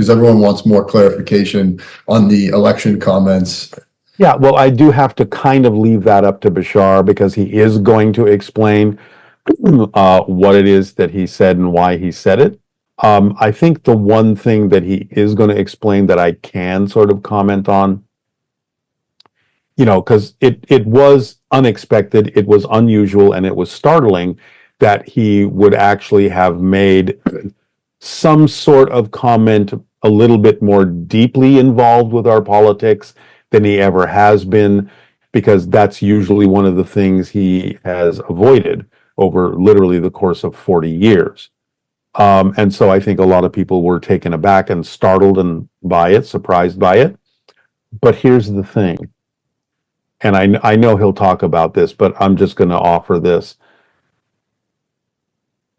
because everyone wants more clarification on the election comments. Yeah, well, I do have to kind of leave that up to Bashar because he is going to explain what it is that he said and why he said it. I think the one thing that he is going to explain that I can sort of comment on, because it was unexpected, it was unusual, and it was startling that he would actually have made some sort of comment a little bit more deeply involved with our politics than he ever has been, because that's usually one of the things he has avoided over literally the course of 40 years. And so I think a lot of people were taken aback and startled by it, surprised by it. But here's the thing, and I know he'll talk about this, but I'm just going to offer this.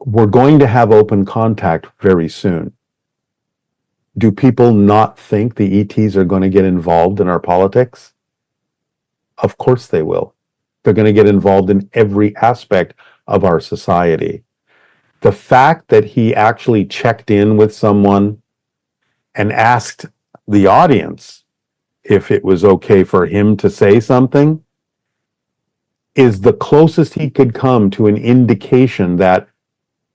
We're going to have open contact very soon. Do people not think the ETs are going to get involved in our politics? Of course they will. They're going to get involved in every aspect of our society. The fact that he actually checked in with someone and asked the audience if it was okay for him to say something is the closest he could come to an indication that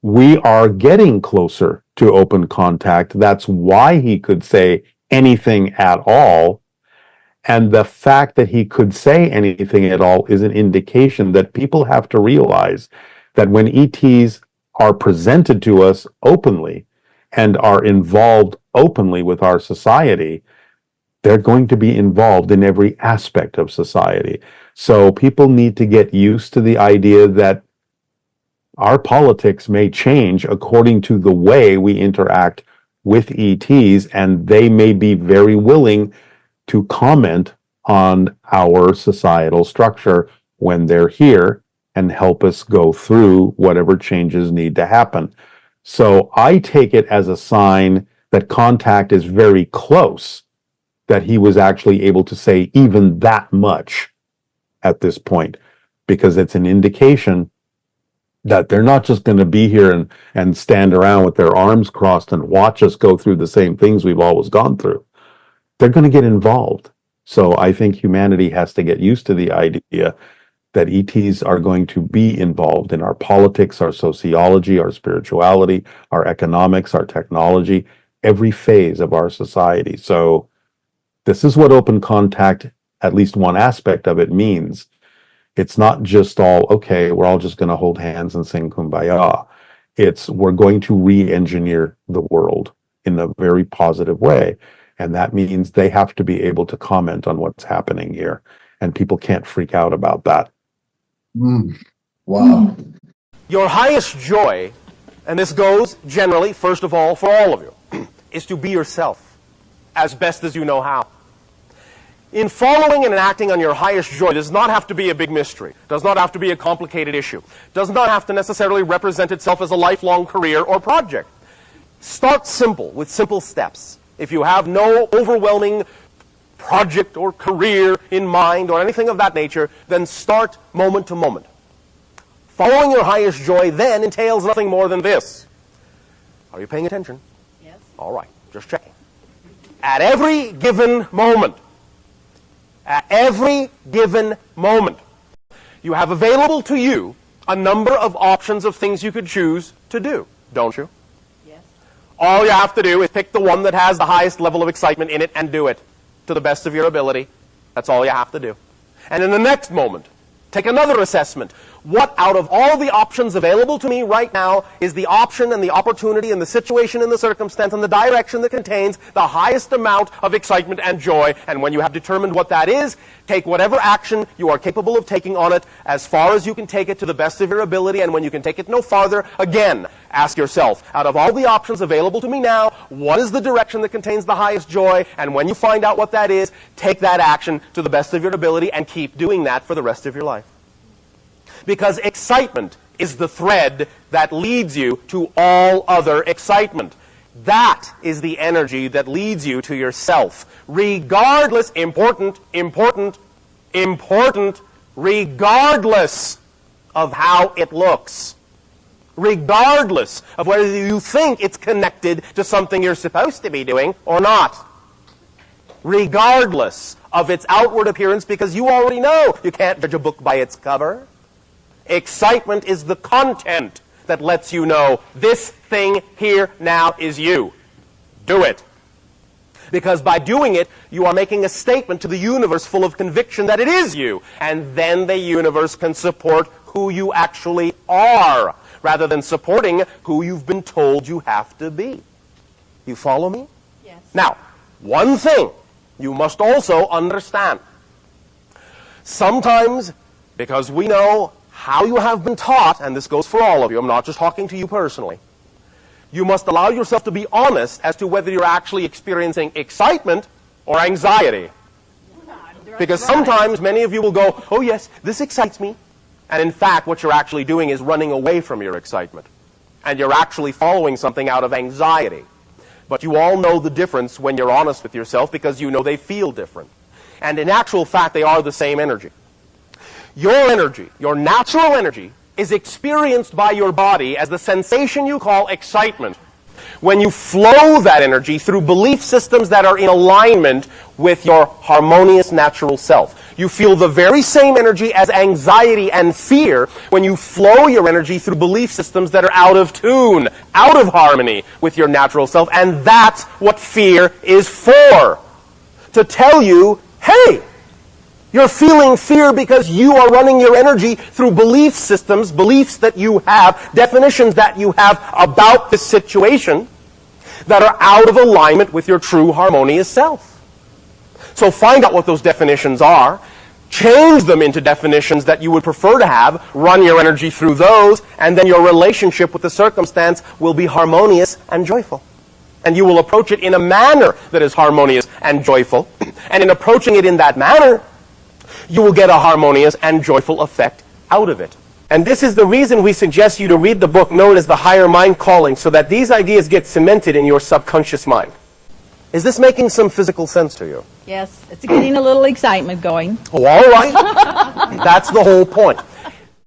we are getting closer to open contact. That's why he could say anything at all. And the fact that he could say anything at all is an indication that people have to realize that when ETs are presented to us openly and are involved openly with our society, they're going to be involved in every aspect of society. So people need to get used to the idea that our politics may change according to the way we interact with ETs, and they may be very willing to comment on our societal structure when they're here and help us go through whatever changes need to happen. So I take it as a sign that contact is very close, that he was actually able to say even that much at this point, because it's an indication that they're not just going to be here and stand around with their arms crossed and watch us go through the same things we've always gone through. They're going to get involved. So I think humanity has to get used to the idea that ETs are going to be involved in our politics, our sociology, our spirituality, our economics, our technology, every phase of our society. So this is what open contact, at least one aspect of it, means. It's not just all, okay, we're all just going to hold hands and sing Kumbaya. It's we're going to re-engineer the world in a very positive way. And that means they have to be able to comment on what's happening here. And people can't freak out about that. Wow. Your highest joy, and this goes generally, first of all, for all of you, is to be yourself as best as you know how. In following and acting on your highest joy does not have to be a big mystery, does not have to be a complicated issue, does not have to necessarily represent itself as a lifelong career or project. Start simple, with simple steps. If you have no overwhelming project or career in mind or anything of that nature, then start moment to moment. Following your highest joy then entails nothing more than this. Are you paying attention? Yes. All right, just checking. At every given moment, you have available to you a number of options of things you could choose to do, don't you? Yes. All you have to do is pick the one that has the highest level of excitement in it and do it to the best of your ability. That's all you have to do. And in the next moment, take another assessment. What out of all the options available to me right now is the option and the opportunity and the situation and the circumstance and the direction that contains the highest amount of excitement and joy? And when you have determined what that is, take whatever action you are capable of taking on it as far as you can take it to the best of your ability. And when you can take it no farther, again, ask yourself, out of all the options available to me now, what is the direction that contains the highest joy? And when you find out what that is, take that action to the best of your ability and keep doing that for the rest of your life. Because excitement is the thread that leads you to all other excitement. That is the energy that leads you to yourself. Regardless, important, regardless of how it looks. regardless of whether you think it's connected to something you're supposed to be doing or not. Regardless of its outward appearance, because you already know you can't judge a book by its cover. Excitement is the content that lets you know this thing here now is you. Do it. Because by doing it, you are making a statement to the universe full of conviction that it is you. And then the universe can support who you actually are, rather than supporting who you've been told you have to be. You follow me? Yes. Now, one thing you must also understand. Sometimes, because we know how you have been taught, and this goes for all of you, I'm not just talking to you personally, you must allow yourself to be honest as to whether you're actually experiencing excitement or anxiety. Because sometimes many of you will go, oh yes, this excites me. And in fact, what you're actually doing is running away from your excitement. And you're actually following something out of anxiety. But you all know the difference when you're honest with yourself, because you know they feel different. And in actual fact, they are the same energy. Your energy, your natural energy, is experienced by your body as the sensation you call excitement. When you flow that energy through belief systems that are in alignment with your harmonious natural self. You feel the very same energy as anxiety and fear when you flow your energy through belief systems that are out of tune, out of harmony with your natural self. And that's what fear is for. To tell you, hey, you're feeling fear because you are running your energy through belief systems, beliefs that you have, definitions that you have about the situation that are out of alignment with your true harmonious self. So find out what those definitions are, change them into definitions that you would prefer to have, run your energy through those, and then your relationship with the circumstance will be harmonious and joyful. And you will approach it in a manner that is harmonious and joyful. And in approaching it in that manner, you will get a harmonious and joyful effect out of it. And this is the reason we suggest you to read the book known as The Higher Mind Calling, so that these ideas get cemented in your subconscious mind. Is this making some physical sense to you? Yes, it's getting a little excitement going. Oh, all right. That's the whole point.